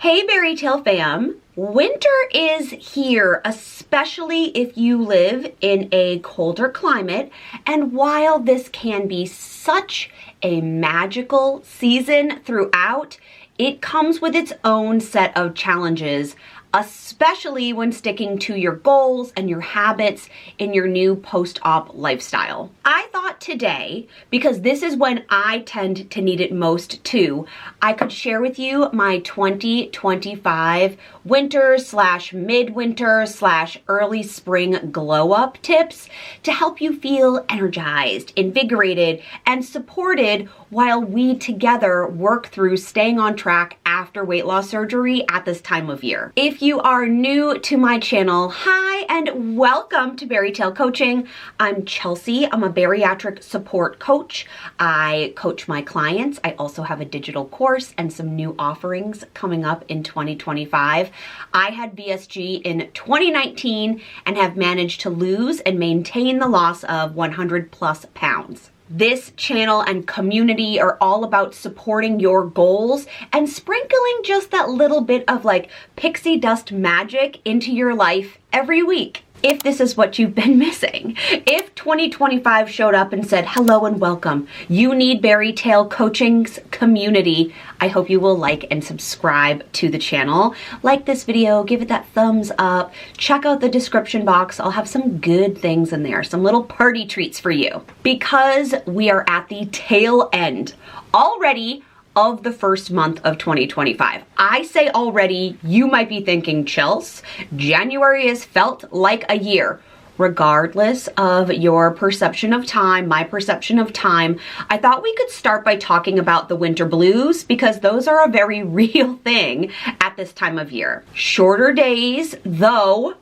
Hey BariTale fam! Winter is here, especially if you live in a colder climate. And while this can be such a magical season throughout, it comes with its own set of challenges, especially when sticking to your goals and your habits in your new post-op lifestyle. I thought today, because this is when I tend to need it most too, I could share with you my 2025 winter/midwinter/early spring glow up tips to help you feel energized, invigorated, and supported while we together work through staying on track after weight loss surgery at this time of year. If you are new to my channel, hi and welcome to BariTale Coaching. I'm Chelsea. I'm a bariatric support coach. I coach my clients. I also have a digital course and some new offerings coming up in 2025. I had VSG in 2019 and have managed to lose and maintain the loss of 100+ pounds. This channel and community are all about supporting your goals and sprinkling just that little bit of like pixie dust magic into your life every week. If this is what you've been missing. If 2025 showed up and said, hello and welcome, you need BariTale Coaching's community, I hope you will like and subscribe to the channel. Like this video, give it that thumbs up, check out the description box. I'll have some good things in there, some little party treats for you. Because we are at the tail end already of the first month of 2025. I say already, you might be thinking, Chels, January has felt like a year. Regardless of your perception of time, my perception of time, I thought we could start by talking about the winter blues because those are a very real thing at this time of year. Shorter days, though,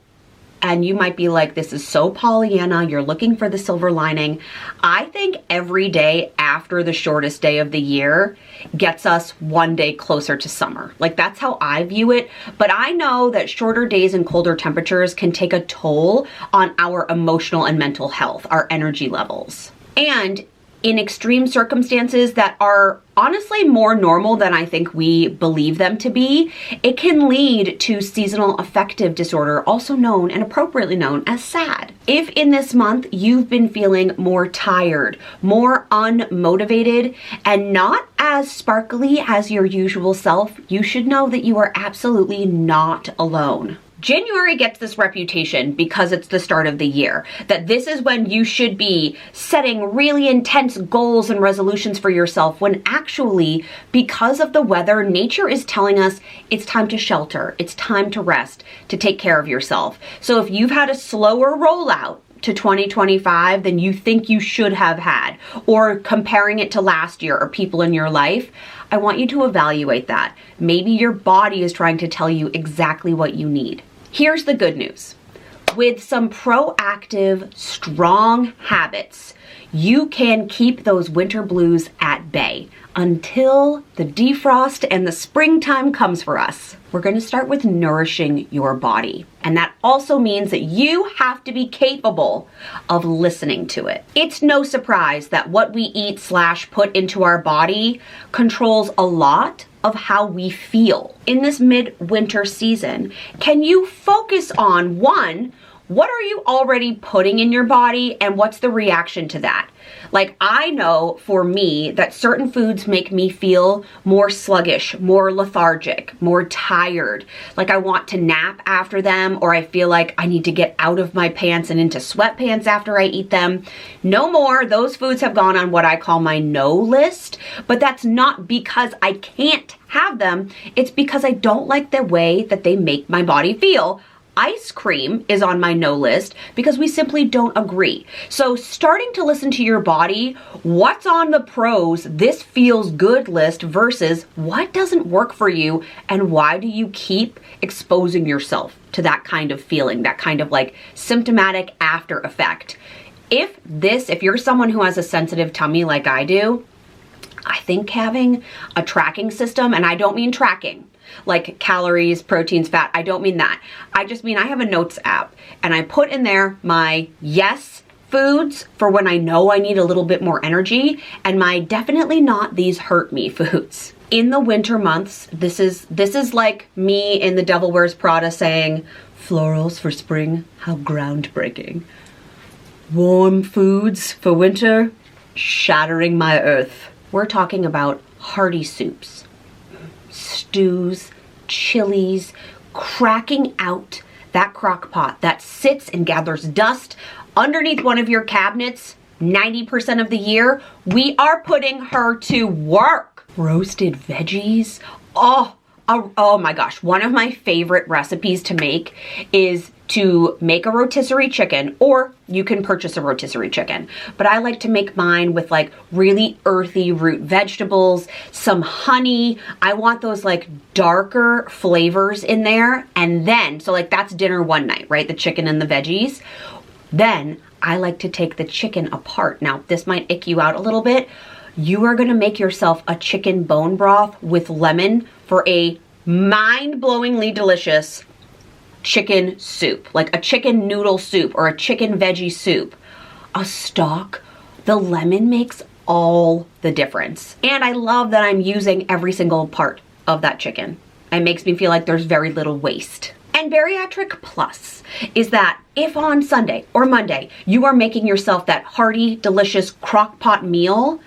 and you might be like, this is so Pollyanna, you're looking for the silver lining. I think every day after the shortest day of the year gets us one day closer to summer. Like that's how I view it. But I know that shorter days and colder temperatures can take a toll on our emotional and mental health, our energy levels. And in extreme circumstances that are honestly more normal than I think we believe them to be, it can lead to seasonal affective disorder, also known and appropriately known as SAD. If in this month you've been feeling more tired, more unmotivated, and not as sparkly as your usual self, you should know that you are absolutely not alone. January gets this reputation because it's the start of the year, that this is when you should be setting really intense goals and resolutions for yourself, when actually, because of the weather, nature is telling us it's time to shelter, it's time to rest, to take care of yourself. So if you've had a slower rollout to 2025 than you think you should have had, or comparing it to last year or people in your life, I want you to evaluate that. Maybe your body is trying to tell you exactly what you need. Here's the good news. With some proactive, strong habits, you can keep those winter blues at bay until the defrost and the springtime comes for us. We're going to start with nourishing your body. And that also means that you have to be capable of listening to it. It's no surprise that what we eat/put into our body controls a lot of how we feel. In this midwinter season, can you focus on one, what are you already putting in your body and what's the reaction to that? Like I know for me that certain foods make me feel more sluggish, more lethargic, more tired. Like I want to nap after them, or I feel like I need to get out of my pants and into sweatpants after I eat them. No more. Those foods have gone on what I call my no list, but that's not because I can't have them. It's because I don't like the way that they make my body feel. Ice cream is on my no list because we simply don't agree. So starting to listen to your body, what's on the pros, this feels good list versus what doesn't work for you and why do you keep exposing yourself to that kind of feeling, that kind of like symptomatic after effect. If you're someone who has a sensitive tummy like I do, I think having a tracking system, and I don't mean tracking like calories, proteins, fat, I don't mean that. I just mean I have a notes app and I put in there my yes foods for when I know I need a little bit more energy and my definitely not these hurt me foods. In the winter months, this is like me in The Devil Wears Prada saying, florals for spring, how groundbreaking. Warm foods for winter, shattering my earth. We're talking about hearty soups, stews, chilies, cracking out that crock pot that sits and gathers dust underneath one of your cabinets 90% of the year. We are putting her to work. Roasted veggies. Oh my gosh. One of my favorite recipes to make is to make a rotisserie chicken, or you can purchase a rotisserie chicken. But I like to make mine with like really earthy root vegetables, some honey. I want those like darker flavors in there. And then, so like that's dinner one night, right? The chicken and the veggies. Then I like to take the chicken apart. Now, this might ick you out a little bit. You are gonna make yourself a chicken bone broth with lemon for a mind-blowingly delicious chicken soup, like a chicken noodle soup or a chicken veggie soup. A stock, the lemon makes all the difference. And I love that I'm using every single part of that chicken. It makes me feel like there's very little waste. And Bariatric Plus is that if on Sunday or Monday you are making yourself that hearty, delicious crock pot meal,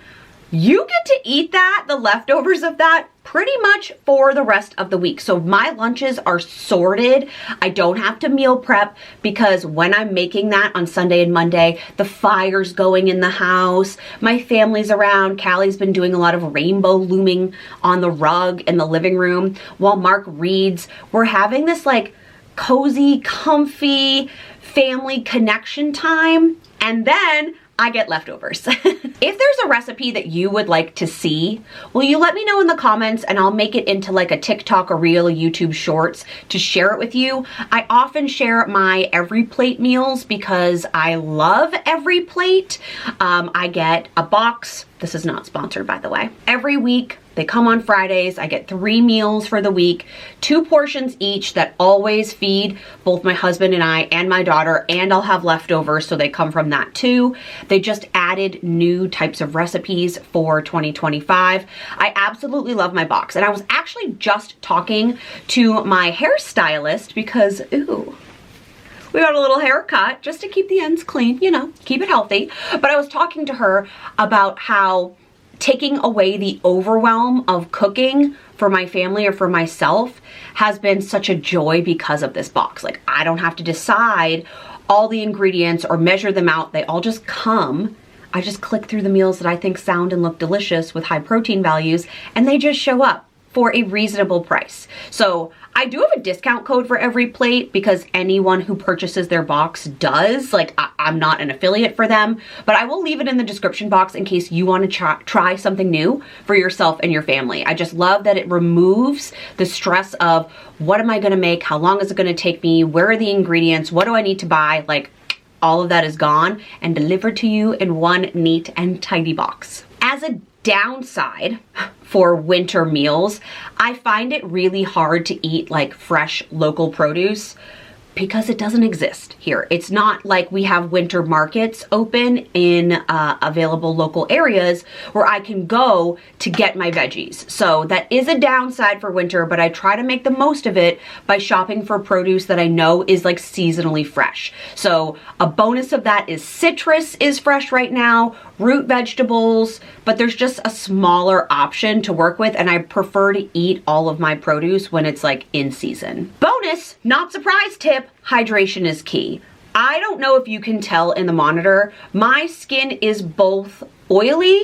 you get to eat that, the leftovers of that, pretty much for the rest of the week. So my lunches are sorted. I don't have to meal prep because when I'm making that on Sunday and Monday, the fire's going in the house, my family's around. Callie's been doing a lot of rainbow looming on the rug in the living room while Mark reads. We're having this like cozy, comfy family connection time, and then I get leftovers. If there's a recipe that you would like to see, will you let me know in the comments and I'll make it into like a TikTok, a reel, a YouTube shorts to share it with you. I often share my Every Plate meals because I love Every Plate. I get a box. This is not sponsored, by the way. Every week, they come on Fridays. I get 3 meals for the week, 2 portions each that always feed both my husband and I and my daughter, and I'll have leftovers, so they come from that too. They just added new types of recipes for 2025. I absolutely love my box. And I was actually just talking to my hairstylist because, ooh, we got a little haircut just to keep the ends clean, you know, keep it healthy. But I was talking to her about how taking away the overwhelm of cooking for my family or for myself has been such a joy because of this box. Like, I don't have to decide all the ingredients or measure them out. They all just come. I just click through the meals that I think sound and look delicious with high protein values, and they just show up for a reasonable price. So I do have a discount code for Every Plate because anyone who purchases their box does. Like, I'm not an affiliate for them, but I will leave it in the description box in case you want to try something new for yourself and your family. I just love that it removes the stress of what am I gonna make? How long is it gonna take me? Where are the ingredients? What do I need to buy? Like, all of that is gone and delivered to you in one neat and tidy box. As a downside for winter meals, I find it really hard to eat like fresh local produce because it doesn't exist here. It's not like we have winter markets open in available local areas where I can go to get my veggies. So that is a downside for winter, but I try to make the most of it by shopping for produce that I know is like seasonally fresh. So a bonus of that is citrus is fresh right now, root vegetables, but there's just a smaller option to work with, and I prefer to eat all of my produce when it's like in season. Bonus, not surprise tip, hydration is key. I don't know if you can tell in the monitor, my skin is both oily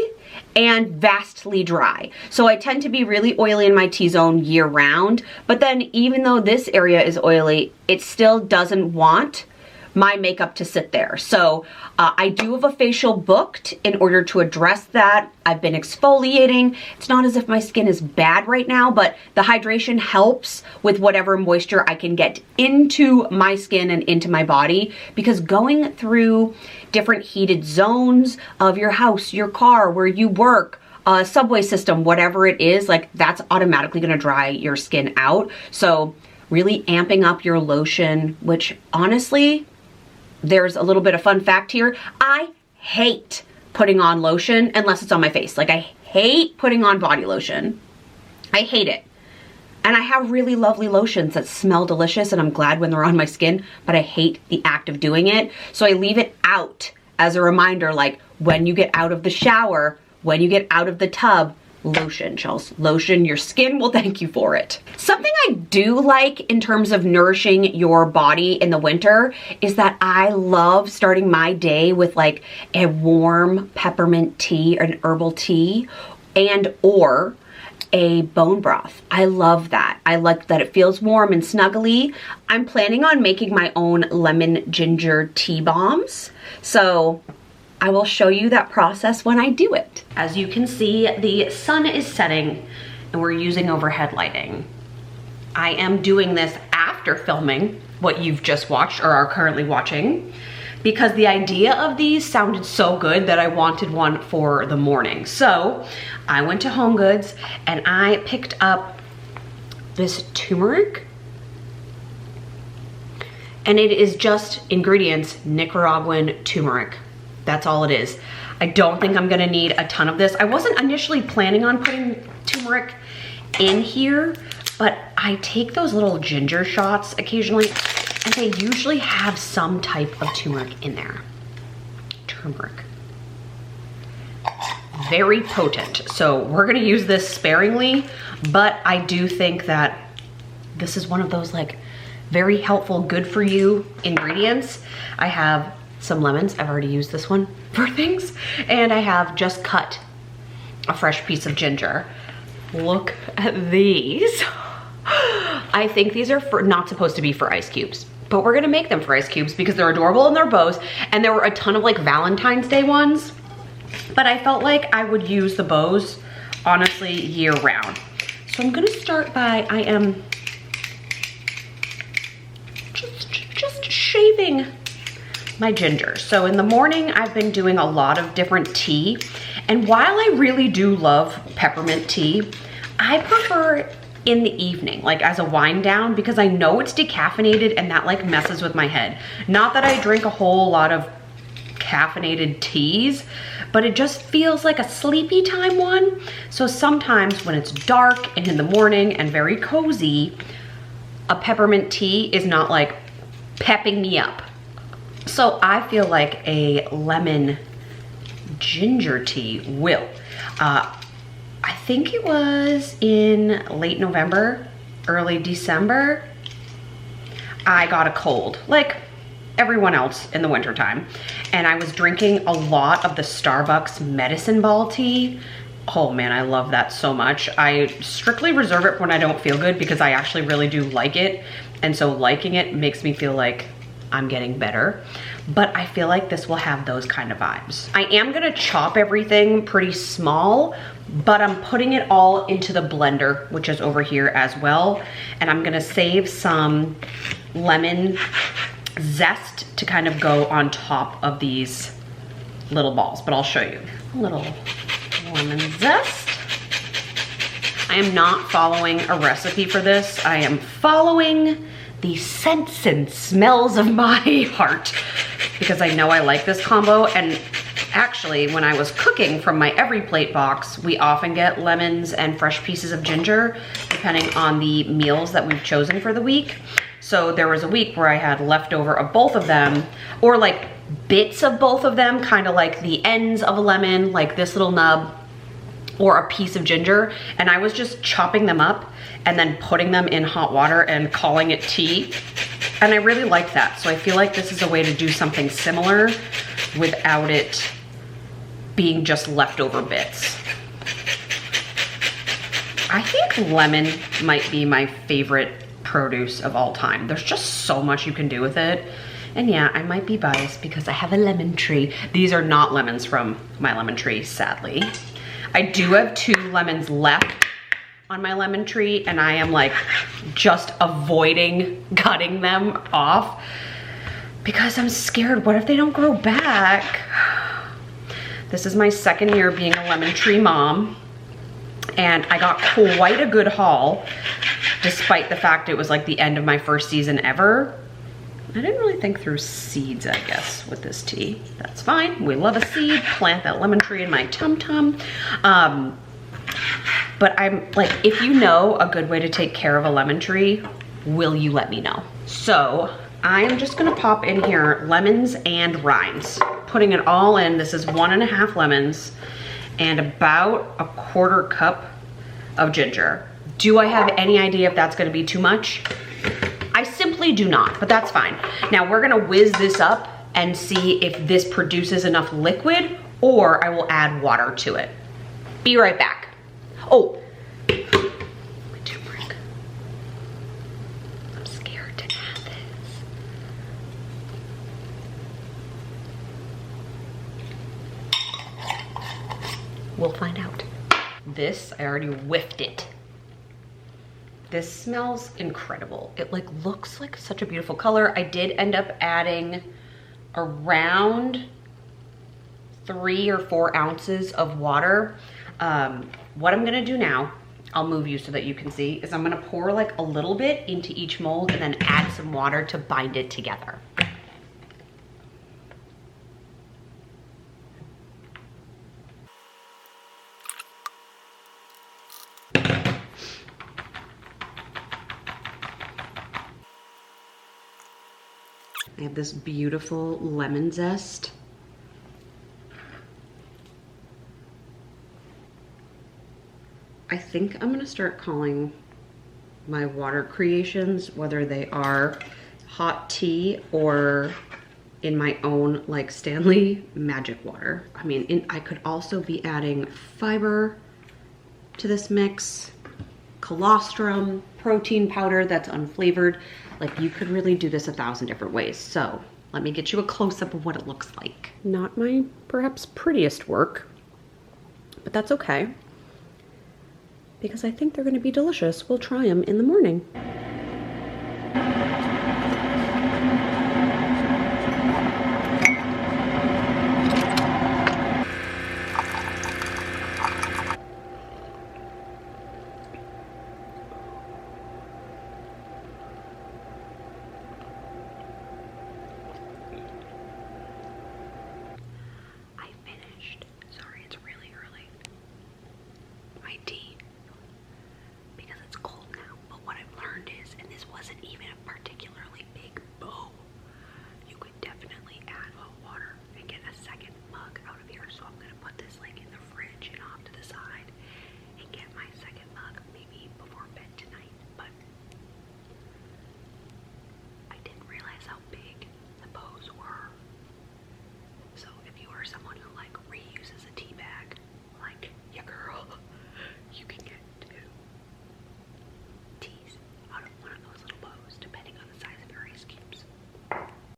and vastly dry. So I tend to be really oily in my T-zone year round, but then even though this area is oily, it still doesn't want my makeup to sit there. So I do have a facial booked in order to address that. I've been exfoliating. It's not as if my skin is bad right now, but the hydration helps with whatever moisture I can get into my skin and into my body, because going through different heated zones of your house, your car, where you work, subway system, whatever it is, like that's automatically gonna dry your skin out. So really amping up your lotion, which honestly, there's a little bit of fun fact here. I hate putting on lotion unless it's on my face. Like, I hate putting on body lotion. I hate it. And I have really lovely lotions that smell delicious and I'm glad when they're on my skin, but I hate the act of doing it. So I leave it out as a reminder, like when you get out of the shower, when you get out of the tub, lotion, Chels. Lotion, your skin will thank you for it. Something I do like in terms of nourishing your body in the winter is that I love starting my day with like a warm peppermint tea or an herbal tea and or a bone broth. I love that. I like that it feels warm and snuggly. I'm planning on making my own lemon ginger tea bombs. So I will show you that process when I do it. As you can see, the sun is setting and we're using overhead lighting. I am doing this after filming what you've just watched or are currently watching because the idea of these sounded so good that I wanted one for the morning. So I went to HomeGoods and I picked up this turmeric. And it is just ingredients, Nicaraguan turmeric. That's all it is. I don't think I'm gonna need a ton of this. I wasn't initially planning on putting turmeric in here, but I take those little ginger shots occasionally and they usually have some type of turmeric in there. Turmeric. Very potent. So we're gonna use this sparingly, but I do think that this is one of those like very helpful, good for you ingredients. I have some lemons. I've already used this one for things. And I have just cut a fresh piece of ginger. Look at these. I think these are not supposed to be for ice cubes, but we're gonna make them for ice cubes because they're adorable and they're bows. And there were a ton of like Valentine's Day ones, but I felt like I would use the bows honestly year round. So I'm gonna start by, I am just shaving my ginger. So in the morning, I've been doing a lot of different tea. And while I really do love peppermint tea, I prefer in the evening, like as a wind down, because I know it's decaffeinated and that like messes with my head. Not that I drink a whole lot of caffeinated teas, but it just feels like a sleepy time one. So sometimes when it's dark and in the morning and very cozy, a peppermint tea is not like pepping me up. So I feel like a lemon ginger tea will. I think it was in late November, early December, I got a cold, like everyone else in the wintertime. And I was drinking a lot of the Starbucks medicine ball tea. Oh man, I love that so much. I strictly reserve it when I don't feel good because I actually really do like it. And so liking it makes me feel like I'm getting better, but I feel like this will have those kind of vibes. I am gonna chop everything pretty small, but I'm putting it all into the blender, which is over here as well. And I'm gonna save some lemon zest to kind of go on top of these little balls, but I'll show you. A little lemon zest. I am not following a recipe for this. I am following the scents and smells of my heart because I know I like this combo. And actually, when I was cooking from my Every Plate box, we often get lemons and fresh pieces of ginger depending on the meals that we've chosen for the week. So there was a week where I had leftover of both of them, or like bits of both of them, kind of like the ends of a lemon, like this little nub, or a piece of ginger, and I was just chopping them up and then putting them in hot water and calling it tea. And I really like that. So I feel like this is a way to do something similar without it being just leftover bits. I think lemon might be my favorite produce of all time. There's just so much you can do with it. And yeah, I might be biased because I have a lemon tree. These are not lemons from my lemon tree, sadly. I do have 2 lemons left on my lemon tree, and I am like just avoiding cutting them off because I'm scared. What if they don't grow back? This is my 2nd year being a lemon tree mom, and I got quite a good haul despite the fact it was like the end of my first season ever. I didn't really think through seeds, I guess, with this tea. That's fine. We love a seed. Plant that lemon tree in my tum-tum. But I'm like, if you know a good way to take care of a lemon tree, will you let me know? So I am just gonna pop in here lemons and rinds, putting it all in. This is 1.5 lemons and about 1/4 cup of ginger. Do I have any idea if that's gonna be too much? I simply do not, but that's fine. Now we're gonna whiz this up and see if this produces enough liquid, or I will add water to it. Be right back. Oh, my turmeric. I'm scared to add this. We'll find out. This, I already whiffed it. This smells incredible. It like looks like such a beautiful color. I did end up adding around 3 or 4 ounces of water. What I'm gonna do now, I'll move you so that you can see, is I'm gonna pour like a little bit into each mold and then add some water to bind it together. I have this beautiful lemon zest. I think I'm gonna start calling my water creations, whether they are hot tea or in my own like Stanley magic water. I mean, I could also be adding fiber to this mix, colostrum, protein powder that's unflavored. Like you could really do this 1,000 different ways. So let me get you a close-up of what it looks like. Not my perhaps prettiest work, but that's okay, because I think they're gonna be delicious. We'll try them in the morning.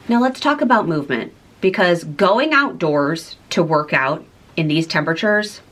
Now let's talk about movement, because going outdoors to work out in these temperatures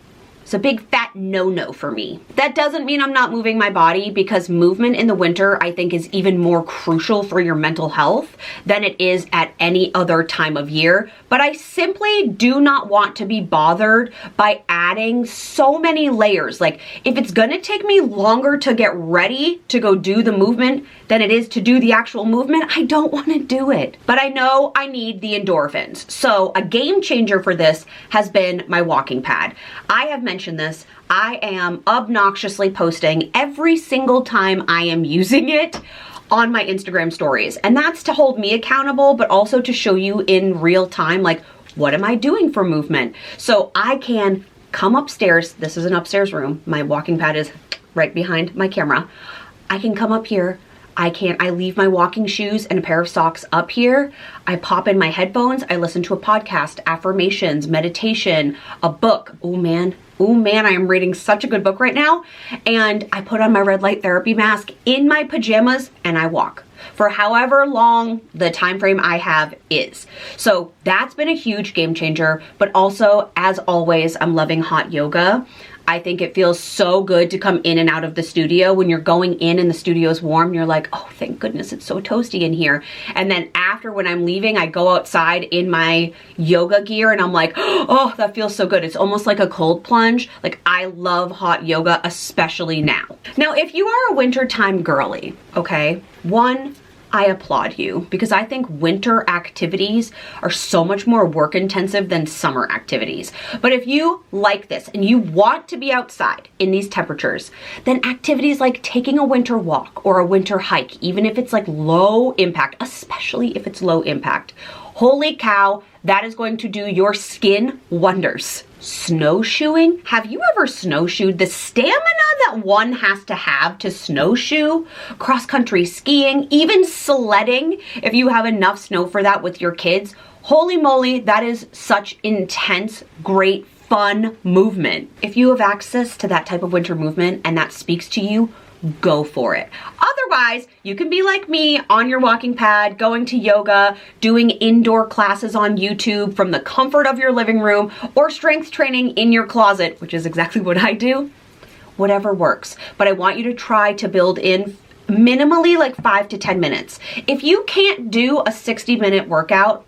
is a big fat no-no for me. That doesn't mean I'm not moving my body, because movement in the winter I think is even more crucial for your mental health than it is at any other time of year. But I simply do not want to be bothered by adding so many layers. Like if it's gonna take me longer to get ready to go do the movement than it is to do the actual movement, I don't want to do it. But I know I need the endorphins. So a game changer for this has been my walking pad. I have mentioned this. I am obnoxiously posting every single time I am using it on my Instagram stories. And that's to hold me accountable, but also to show you in real time, like, what am I doing for movement? So I can come upstairs. This is an upstairs room. My walking pad is right behind my camera. I can come up here. I leave my walking shoes and a pair of socks up here. I pop in my headphones. I listen to a podcast, affirmations, meditation, a book. Oh man, I am reading such a good book right now. And I put on my red light therapy mask in my pajamas and I walk for however long the time frame I have is. So that's been a huge game changer. But also, as always, I'm loving hot yoga. I think it feels so good to come in and out of the studio. When you're going in and the studio is warm, you're like, oh, thank goodness it's so toasty in here. And then after, when I'm leaving, I go outside in my yoga gear and I'm like, oh, that feels so good. It's almost like a cold plunge. Like, I love hot yoga, especially now. Now, if you are a wintertime girly, okay, one, I applaud you, because I think winter activities are so much more work intensive than summer activities. But if you like this and you want to be outside in these temperatures, then activities like taking a winter walk or a winter hike, even if it's like low impact, especially if it's low impact, holy cow, that is going to do your skin wonders. Snowshoeing? Have you ever snowshoed? The stamina that one has to have to snowshoe, cross-country skiing, even sledding, if you have enough snow for that with your kids, holy moly, that is such intense, great, fun movement. If you have access to that type of winter movement and that speaks to you, go for it. Otherwise, you can be like me on your walking pad, going to yoga, doing indoor classes on YouTube from the comfort of your living room, or strength training in your closet, which is exactly what I do. Whatever works. But I want you to try to build in minimally like 5 to 10 minutes. If you can't do a 60-minute workout,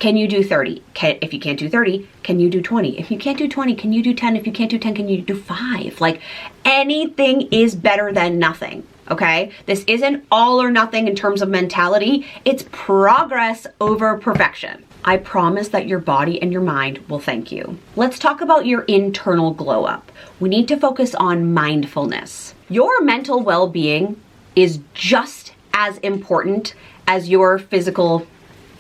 can you do 30? If you can't do 30, can you do 20? If you can't do 20, can you do 10? If you can't do 10, can you do 5? Like, anything is better than nothing, okay? This isn't all or nothing in terms of mentality. It's progress over perfection. I promise that your body and your mind will thank you. Let's talk about your internal glow up. We need to focus on mindfulness. Your mental well-being is just as important as your physical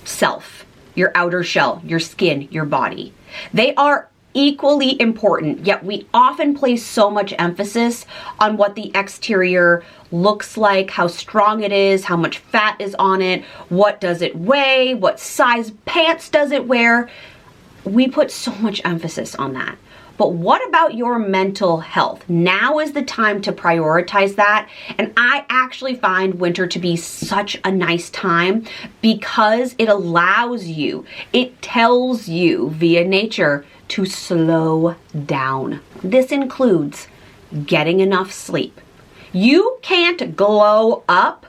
self. Your outer shell, your skin, your body. They are equally important, yet we often place so much emphasis on what the exterior looks like, how strong it is, how much fat is on it, what does it weigh, what size pants does it wear. We put so much emphasis on that. But what about your mental health? Now is the time to prioritize that. And I actually find winter to be such a nice time because it allows you, it tells you via nature to slow down. This includes getting enough sleep. You can't glow up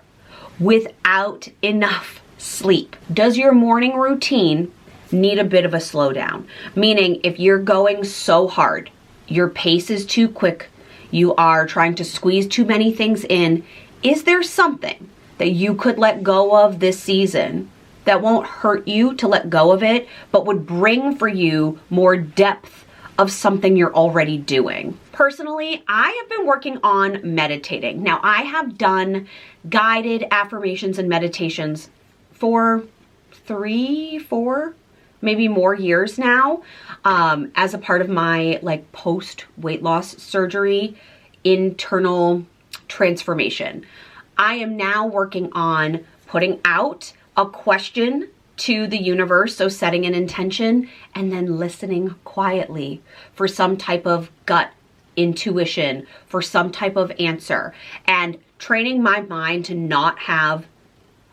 without enough sleep. Does your morning routine need a bit of a slowdown? Meaning, if you're going so hard, your pace is too quick, you are trying to squeeze too many things in, is there something that you could let go of this season that won't hurt you to let go of it, but would bring for you more depth of something you're already doing? Personally, I have been working on meditating. Now, I have done guided affirmations and meditations for 3, 4, maybe more years now, as a part of my like post weight loss surgery internal transformation. I am now working on putting out a question to the universe, so setting an intention and then listening quietly for some type of gut intuition, for some type of answer, and training my mind to not have,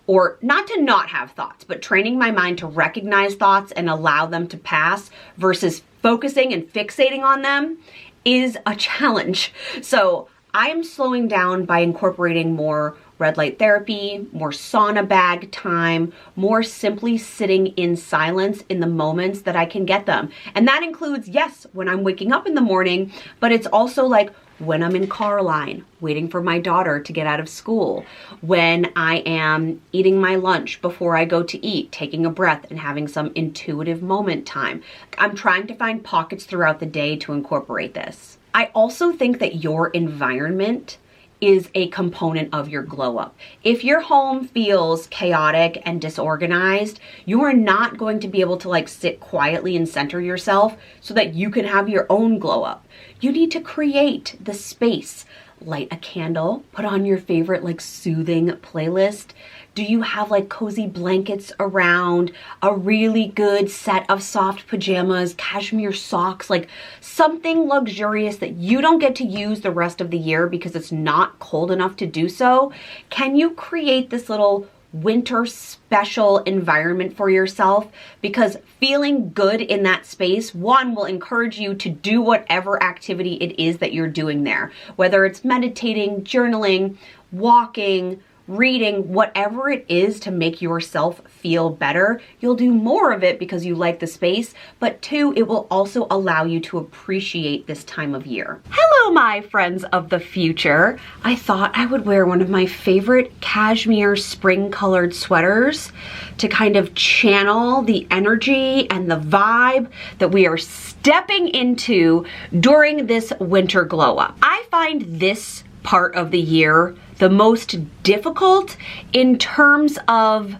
or not to not have thoughts, but training my mind to recognize thoughts and allow them to pass versus focusing and fixating on them is a challenge. So I am slowing down by incorporating more red light therapy, more sauna bag time, more simply sitting in silence in the moments that I can get them. And that includes, yes, when I'm waking up in the morning, but it's also like when I'm in car line, waiting for my daughter to get out of school, when I am eating my lunch before I go to eat, taking a breath and having some intuitive moment time. I'm trying to find pockets throughout the day to incorporate this. I also think that your environment is a component of your glow up. If your home feels chaotic and disorganized, you are not going to be able to like sit quietly and center yourself so that you can have your own glow up. You need to create the space. Light a candle, put on your favorite like soothing playlist. Do you have like cozy blankets around, a really good set of soft pajamas, cashmere socks, like something luxurious that you don't get to use the rest of the year because it's not cold enough to do so? Can you create this little winter special environment for yourself? Because feeling good in that space, one, will encourage you to do whatever activity it is that you're doing there, whether it's meditating, journaling, walking, reading, whatever it is to make yourself feel better, you'll do more of it because you like the space, but two, it will also allow you to appreciate this time of year. Hello, my friends of the future. I thought I would wear one of my favorite cashmere spring colored sweaters to kind of channel the energy and the vibe that we are stepping into during this winter glow up. I find this part of the year the most difficult in terms of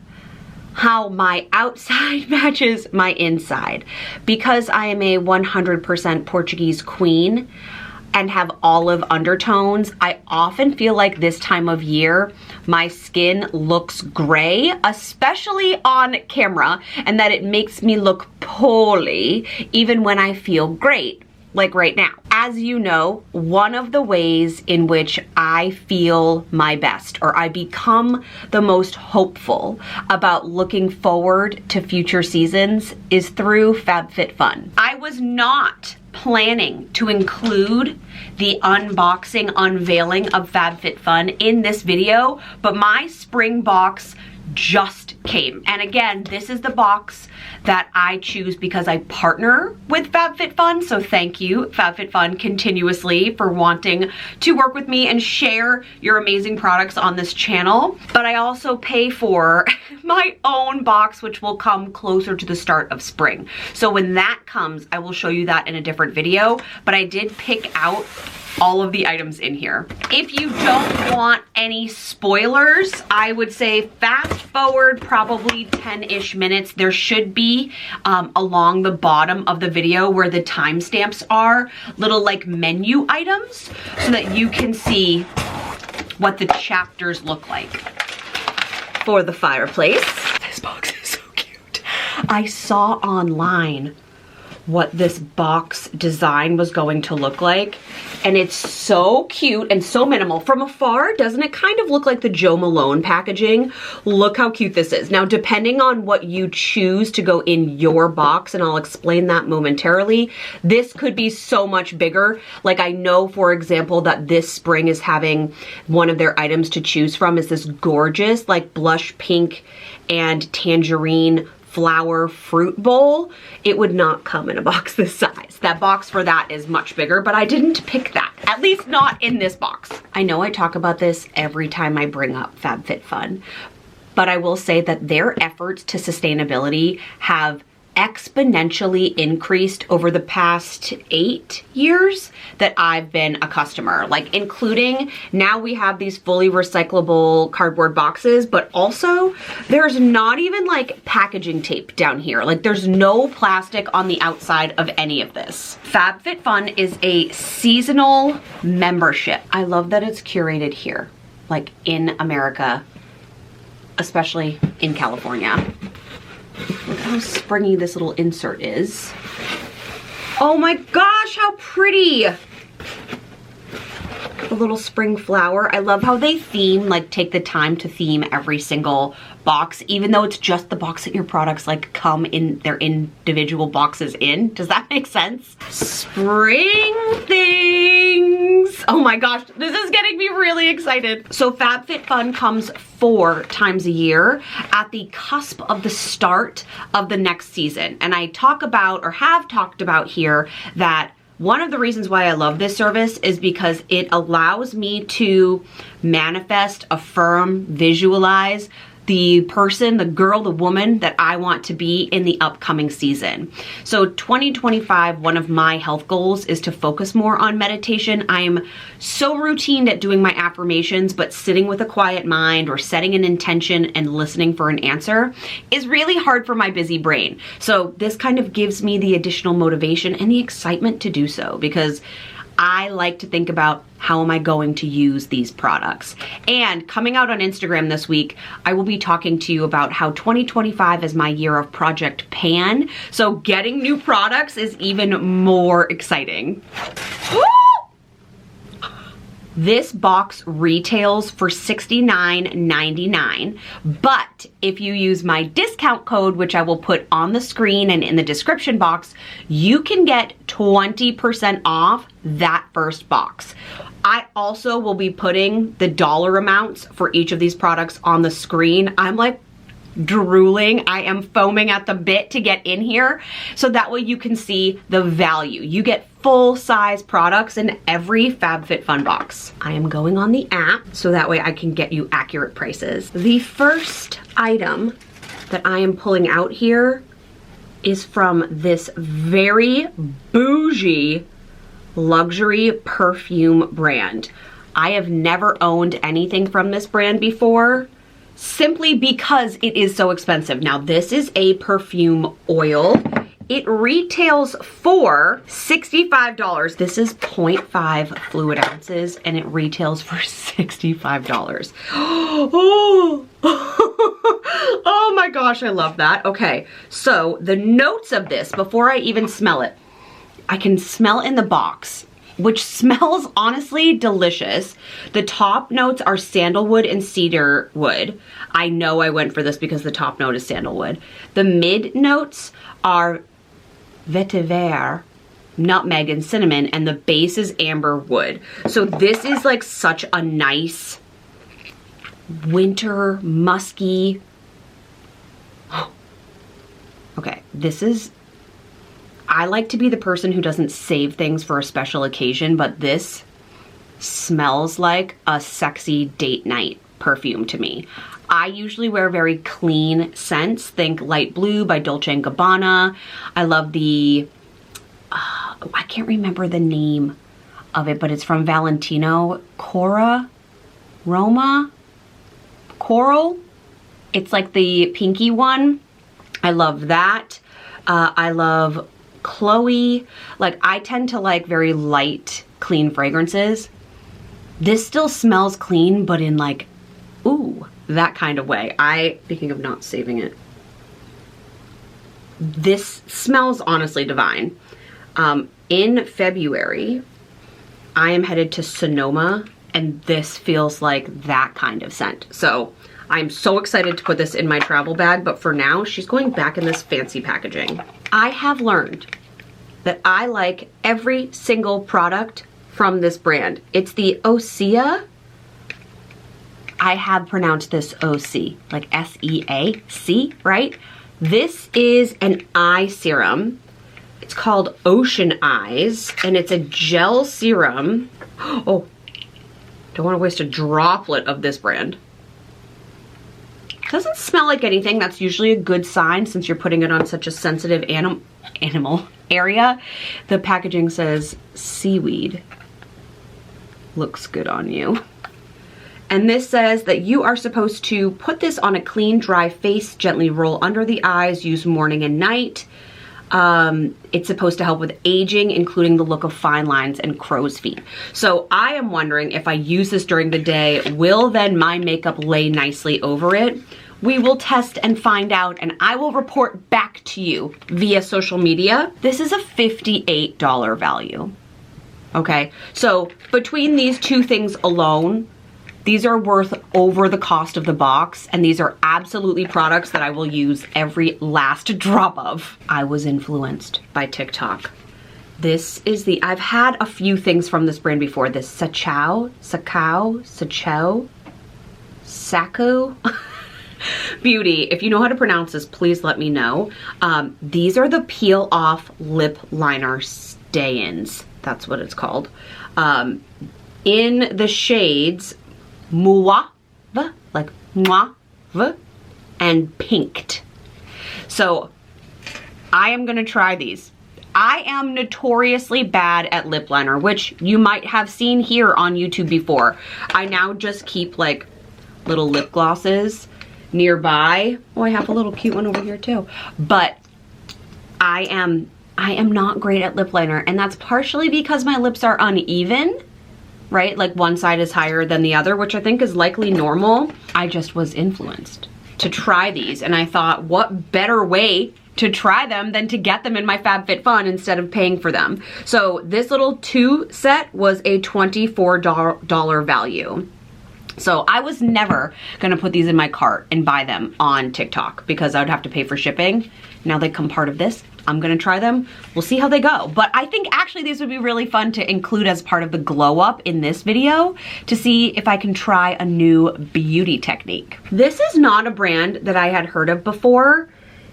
how my outside matches my inside. Because I am a 100% Portuguese queen and have olive undertones, I often feel like this time of year my skin looks gray, especially on camera, and that it makes me look poorly even when I feel great, like right now. As you know, one of the ways in which I feel my best, or I become the most hopeful about looking forward to future seasons, is through FabFitFun. I was not planning to include the unboxing, unveiling of FabFitFun in this video, but my spring box just came. And again, this is the box that I choose because I partner with FabFitFun. So thank you, FabFitFun, continuously for wanting to work with me and share your amazing products on this channel. But I also pay for my own box, which will come closer to the start of spring. So when that comes, I will show you that in a different video. But I did pick out all of the items in here. If you don't want any spoilers, I would say fast forward probably 10-ish minutes. There should be along the bottom of the video where the timestamps are, little like menu items, so that you can see what the chapters look like. For the fireplace, this box is so cute. I saw online what this box design was going to look like, and it's so cute and so minimal. From afar, doesn't it kind of look like the Joe Malone packaging? Look how cute this is. Now, depending on what you choose to go in your box, and I'll explain that momentarily, this could be so much bigger. Like, I know, for example, that this spring is having one of their items to choose from is this gorgeous, like, blush pink and tangerine flower fruit bowl. It would not come in a box this size. That box for that is much bigger, but I didn't pick that, at least not in this box. I know I talk about this every time I bring up FabFitFun, but I will say that their efforts to sustainability have exponentially increased over the past 8 years that I've been a customer, like including now we have these fully recyclable cardboard boxes, but also there's not even like packaging tape down here. Like there's no plastic on the outside of any of this. FabFitFun is a seasonal membership. I love that it's curated here, like in America, especially in California. Look how springy this little insert is. Oh my gosh, how pretty! The little spring flower. I love how they theme, like take the time to theme every single box, even though it's just the box that your products like come in their individual boxes in. Does that make sense? Spring things. Oh my gosh, this is getting me really excited. So FabFitFun comes 4 times a year at the cusp of the start of the next season. And I talk about, or have talked about here, that one of the reasons why I love this service is because it allows me to manifest, affirm, visualize the person, the girl, the woman that I want to be in the upcoming season. So 2025, one of my health goals is to focus more on meditation. I'm so routine at doing my affirmations, but sitting with a quiet mind or setting an intention and listening for an answer is really hard for my busy brain. So this kind of gives me the additional motivation and the excitement to do so, because I like to think about how am I going to use these products. And coming out on Instagram this week, I will be talking to you about how 2025 is my year of Project Pan. So getting new products is even more exciting. This box retails for $69.99, but if you use my discount code, which I will put on the screen and in the description box, you can get 20% off that first box. I also will be putting the dollar amounts for each of these products on the screen. I'm like drooling. I am foaming at the bit to get in here so that way you can see the value. You get full-size products in every FabFitFun box. I am going on the app so that way I can get you accurate prices. The first item that I am pulling out here is from this very bougie luxury perfume brand. I have never owned anything from this brand before, simply because it is so expensive. Now, this is a perfume oil. It retails for $65. This is 0.5 fluid ounces and it retails for $65. Oh, oh my gosh, I love that. Okay, so the notes of this, before I even smell it, I can smell in the box, which smells honestly delicious. The top notes are sandalwood and cedar wood. I know I went for this because the top note is sandalwood. The mid notes are vetiver, nutmeg, and cinnamon, and the base is amber wood. So this is like such a nice winter musky. Okay, this is, I like to be the person who doesn't save things for a special occasion, but this smells like a sexy date night perfume to me. I usually wear very clean scents. Think Light Blue by Dolce & Gabbana. I love the, I can't remember the name of it, but it's from Valentino. Roma? Coral? It's like the pinky one. I love that. I love Chloe. Like, I tend to like very light, clean fragrances. This still smells clean, but in like, ooh, that kind of way. Thinking of not saving it. This smells honestly divine. In February, I am headed to Sonoma, and this feels like that kind of scent. So I'm so excited to put this in my travel bag, but for now, she's going back in this fancy packaging. I have learned that I like every single product from this brand. It's the Osea. I have pronounced this O-C, like S-E-A-C, right? This is an eye serum. It's called Ocean Eyes, and it's a gel serum. Oh, don't want to waste a droplet of this brand. Doesn't smell like anything. That's usually a good sign since you're putting it on such a sensitive animal area. The packaging says seaweed. Looks good on you. And this says that you are supposed to put this on a clean, dry face, gently roll under the eyes, use morning and night. It's supposed to help with aging, including the look of fine lines and crow's feet. So I am wondering if I use this during the day, will then my makeup lay nicely over it? We will test and find out, and I will report back to you via social media. This is a $58 value. Okay, so between these two things alone, these are worth over the cost of the box, and these are absolutely products that I will use every last drop of. I was influenced by TikTok. This is I've had a few things from this brand before. This Sacco Beauty. If you know how to pronounce this, please let me know. These are the peel off lip liner stay-ins. That's what it's called. In the shades Mauve, like Mauve, and Pinked. So I am gonna try these. I am notoriously bad at lip liner, which you might have seen here on YouTube before. I now just keep like little lip glosses nearby. Oh, I have a little cute one over here too. But I am not great at lip liner, and that's partially because my lips are uneven, right? Like one side is higher than the other, which I think is likely normal. I just was influenced to try these, and I thought, what better way to try them than to get them in my FabFitFun instead of paying for them. So this little 2 set was a $24 value. So I was never gonna put these in my cart and buy them on TikTok because I would have to pay for shipping. Now they come part of this. I'm gonna try them. We'll see how they go. But I think actually these would be really fun to include as part of the glow up in this video to see if I can try a new beauty technique. This is not a brand that I had heard of before.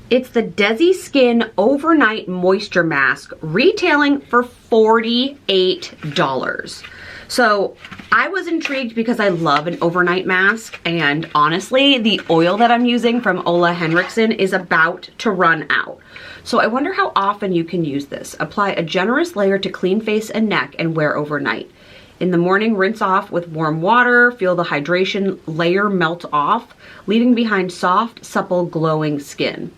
It's the Desi Skin Overnight Moisture Mask, retailing for $48. So I was intrigued because I love an overnight mask, and honestly, the oil that I'm using from Ole Henriksen is about to run out. So I wonder how often you can use this. Apply a generous layer to clean face and neck and wear overnight. In the morning, rinse off with warm water, feel the hydration layer melt off, leaving behind soft, supple, glowing skin.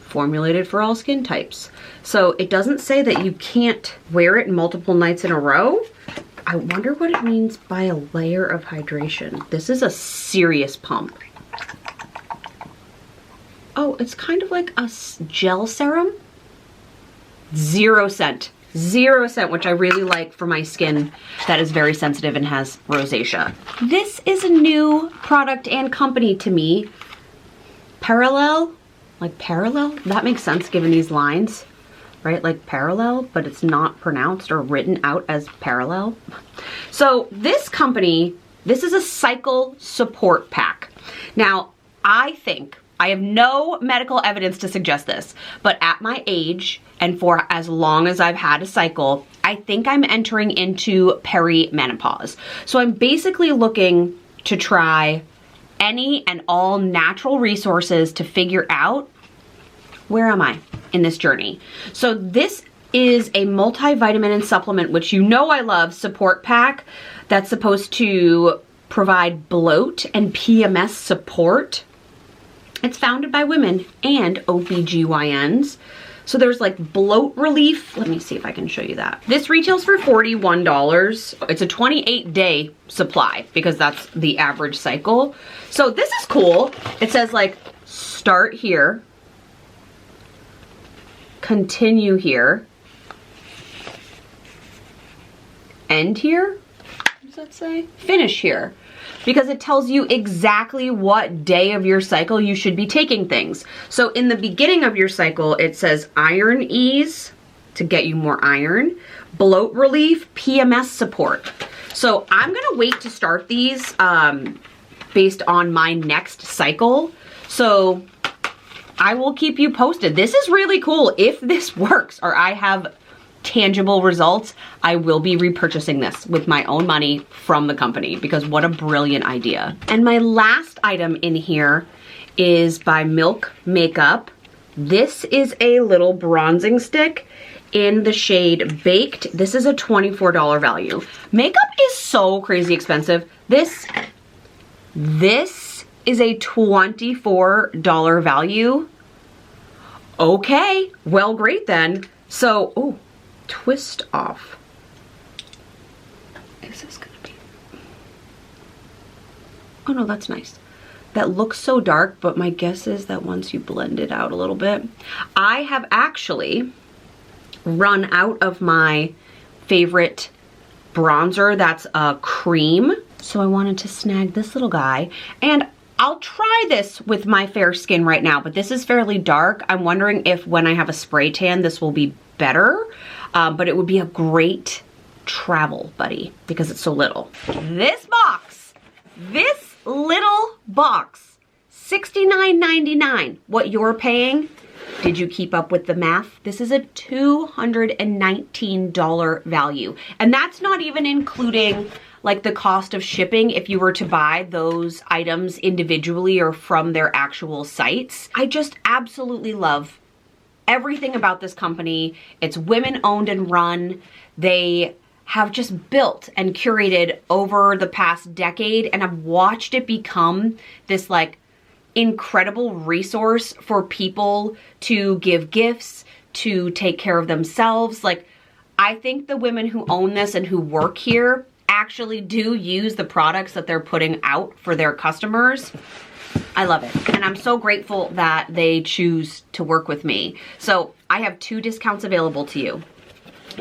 Formulated for all skin types. So it doesn't say that you can't wear it multiple nights in a row. I wonder what it means by a layer of hydration. This is a serious pump. Oh, it's kind of like a gel serum. 0 scent. 0 scent, which I really like for my skin that is very sensitive and has rosacea. This is a new product and company to me. Parallel? Like parallel? That makes sense given these lines, right? Like parallel, but it's not pronounced or written out as parallel. So this company, this is a cycle support pack. Now, I think, I have no medical evidence to suggest this, but at my age and for as long as I've had a cycle, I think I'm entering into perimenopause. So I'm basically looking to try any and all natural resources to figure out where am I in this journey. So this is a multivitamin and supplement, which you know I love, support pack that's supposed to provide bloat and PMS support. It's founded by women and OBGYNs. So there's like bloat relief. Let me see if I can show you that. This retails for $41. It's a 28-day supply because that's the average cycle. So this is cool. It says like start here, continue here, end here. What does that say? Finish here. Because it tells you exactly what day of your cycle you should be taking things. So in the beginning of your cycle, it says iron ease to get you more iron, bloat relief, PMS support. So I'm gonna wait to start these based on my next cycle. So I will keep you posted. This is really cool. If this works or I have tangible results, I will be repurchasing this with my own money from the company because what a brilliant idea. And my last item in here is by Milk Makeup. This is a little bronzing stick in the shade Baked. This is a $24 value. Makeup is so crazy expensive. This is a $24 value. Okay, well, great then. So, oh, twist off. Is this gonna be? Oh no, that's nice. That looks so dark, but my guess is that once you blend it out a little bit, I have actually run out of my favorite bronzer that's a cream. So I wanted to snag this little guy, and I'll try this with my fair skin right now, but this is fairly dark. I'm wondering if when I have a spray tan, this will be better. But it would be a great travel buddy because it's so little. This little box, $69.99. What you're paying, did you keep up with the math? This is a $219 value. And that's not even including like the cost of shipping if you were to buy those items individually or from their actual sites. I just absolutely love everything about this company. It's women owned and run. They have just built and curated over the past decade, and I've watched it become this like incredible resource for people to give gifts, to take care of themselves. Like, I think the women who own this and who work here actually do use the products that they're putting out for their customers. I love it. And I'm so grateful that they choose to work with me. So I have 2 discounts available to you.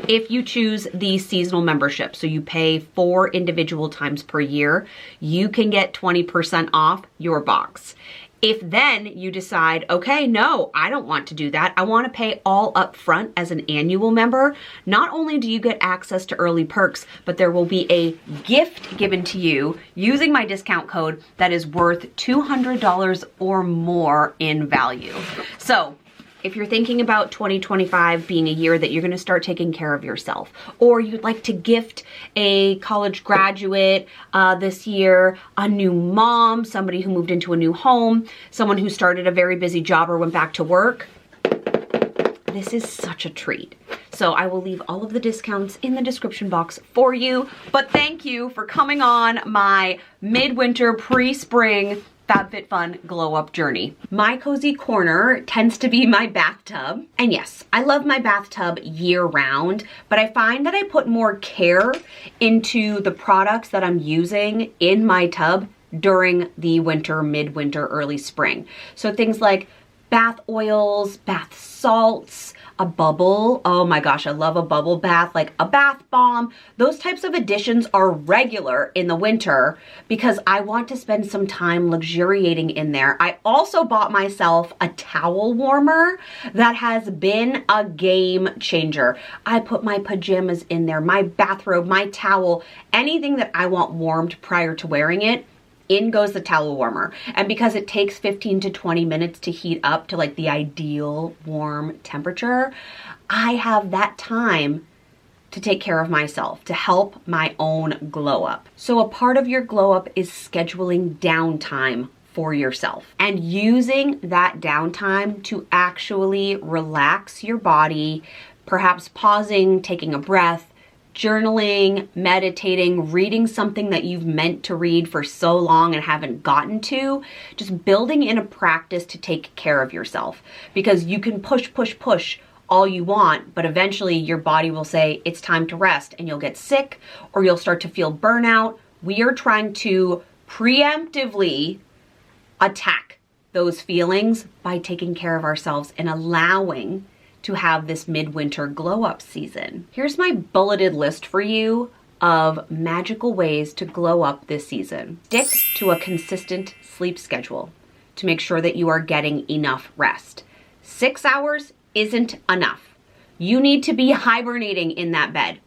If you choose the seasonal membership, so you pay 4 individual times per year, you can get 20% off your box. If then you decide, okay, no, I don't want to do that, I want to pay all up front as an annual member, not only do you get access to early perks, but there will be a gift given to you using my discount code that is worth $200 or more in value. So if you're thinking about 2025 being a year that you're gonna start taking care of yourself, or you'd like to gift a college graduate this year, a new mom, somebody who moved into a new home, someone who started a very busy job or went back to work, this is such a treat. So I will leave all of the discounts in the description box for you, but thank you for coming on my midwinter pre-spring FabFitFun glow up journey. My cozy corner tends to be my bathtub. And yes, I love my bathtub year round, but I find that I put more care into the products that I'm using in my tub during the winter, midwinter, early spring. So things like bath oils, bath salts, a bubble. Oh my gosh, I love a bubble bath, like a bath bomb. Those types of additions are regular in the winter because I want to spend some time luxuriating in there. I also bought myself a towel warmer that has been a game changer. I put my pajamas in there, my bathrobe, my towel, anything that I want warmed prior to wearing it. In goes the towel warmer. And because it takes 15 to 20 minutes to heat up to like the ideal warm temperature, I have that time to take care of myself, to help my own glow up. So a part of your glow up is scheduling downtime for yourself and using that downtime to actually relax your body, perhaps pausing, taking a breath, journaling, meditating, reading something that you've meant to read for so long and haven't gotten to, just building in a practice to take care of yourself. Because you can push all you want, but eventually your body will say it's time to rest and you'll get sick or you'll start to feel burnout. We are trying to preemptively attack those feelings by taking care of ourselves and allowing to have this midwinter glow up season. Here's my bulleted list for you of magical ways to glow up this season. Stick to a consistent sleep schedule to make sure that you are getting enough rest. 6 hours isn't enough. You need to be hibernating in that bed.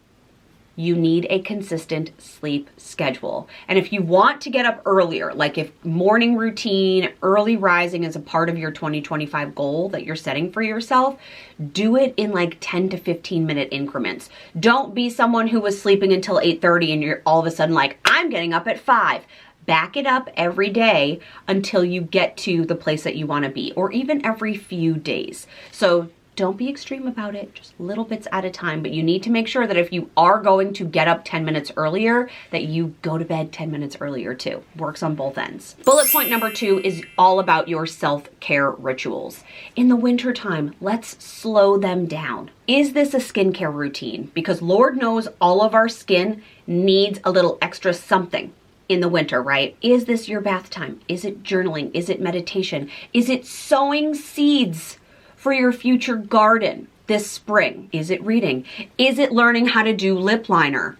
You need a consistent sleep schedule. And if you want to get up earlier, like if morning routine, early rising is a part of your 2025 goal that you're setting for yourself, do it in like 10 to 15 minute increments. Don't be someone who was sleeping until 8:30 and you're all of a sudden like, I'm getting up at 5. Back it up every day until you get to the place that you want to be, or even every few days. So don't be extreme about it, just little bits at a time, but you need to make sure that if you are going to get up 10 minutes earlier, that you go to bed 10 minutes earlier too. Works on both ends. Bullet point number 2 is all about your self-care rituals. In the wintertime, let's slow them down. Is this a skincare routine? Because Lord knows all of our skin needs a little extra something in the winter, right? Is this your bath time? Is it journaling? Is it meditation? Is it sowing seeds for your future garden this spring? Is it reading? Is it learning how to do lip liner?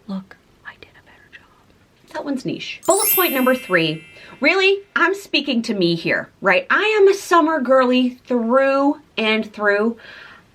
Look, I did a better job. That one's niche. Bullet point number 3. Really, I'm speaking to me here, right? I am a summer girly through and through.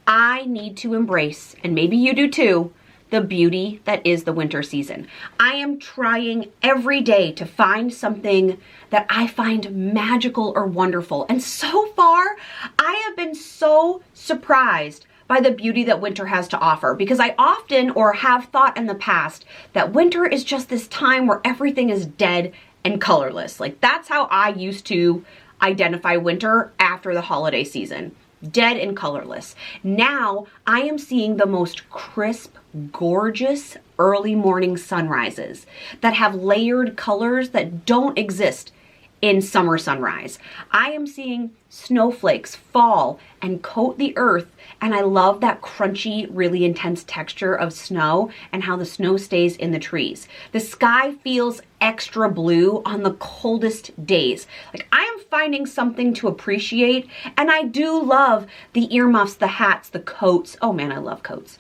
I need to embrace, and maybe you do too, the beauty that is the winter season. I am trying every day to find something that I find magical or wonderful. And so far, I have been so surprised by the beauty that winter has to offer, because I often or have thought in the past that winter is just this time where everything is dead and colorless. Like that's how I used to identify winter after the holiday season. Dead and colorless. Now I am seeing the most crisp, gorgeous early morning sunrises that have layered colors that don't exist in summer sunrise. I am seeing snowflakes fall and coat the earth, and I love that crunchy, really intense texture of snow and how the snow stays in the trees. The sky feels extra blue on the coldest days. Like I am finding something to appreciate, and I do love the earmuffs, the hats, the coats. Oh man, I love coats.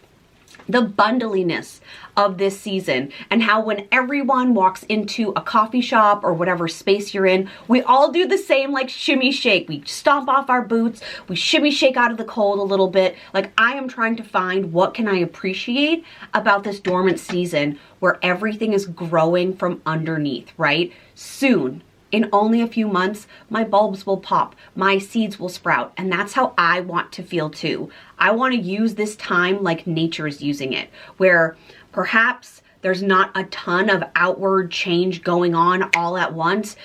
the bundliness of this season, and how when everyone walks into a coffee shop or whatever space you're in, we all do the same like shimmy shake. We stomp off our boots, we shimmy shake out of the cold a little bit. Like, I am trying to find what can I appreciate about this dormant season where everything is growing from underneath, right? Soon, in only a few months, my bulbs will pop, my seeds will sprout, and that's how I want to feel too. I want to use this time like nature is using it, where perhaps there's not a ton of outward change going on all at once,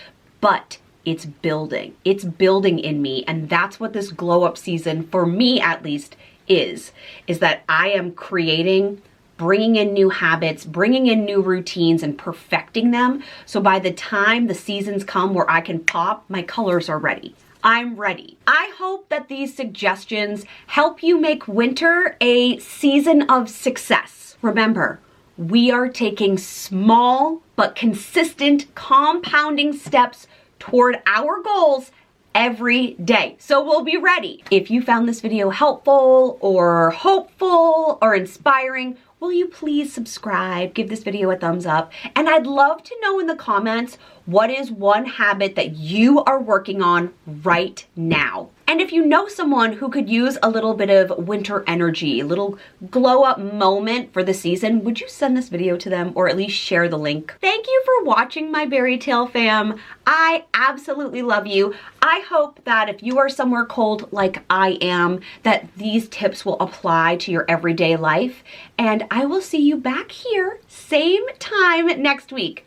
but it's building. It's building in me, and that's what this glow up season, for me at least, is that I am creating, bringing in new habits, bringing in new routines and perfecting them. So by the time the seasons come where I can pop, my colors are ready. I'm ready. I hope that these suggestions help you make winter a season of success. Remember, we are taking small but consistent compounding steps toward our goals every day. So we'll be ready. If you found this video helpful or hopeful or inspiring, will you please subscribe, give this video a thumbs up, and I'd love to know in the comments what is one habit that you are working on right now. And if you know someone who could use a little bit of winter energy, a little glow up moment for the season, would you send this video to them or at least share the link? Thank you for watching, my BariTale fam. I absolutely love you. I hope that if you are somewhere cold like I am, that these tips will apply to your everyday life. And I will see you back here, same time next week.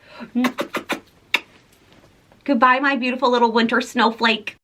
Goodbye, my beautiful little winter snowflake.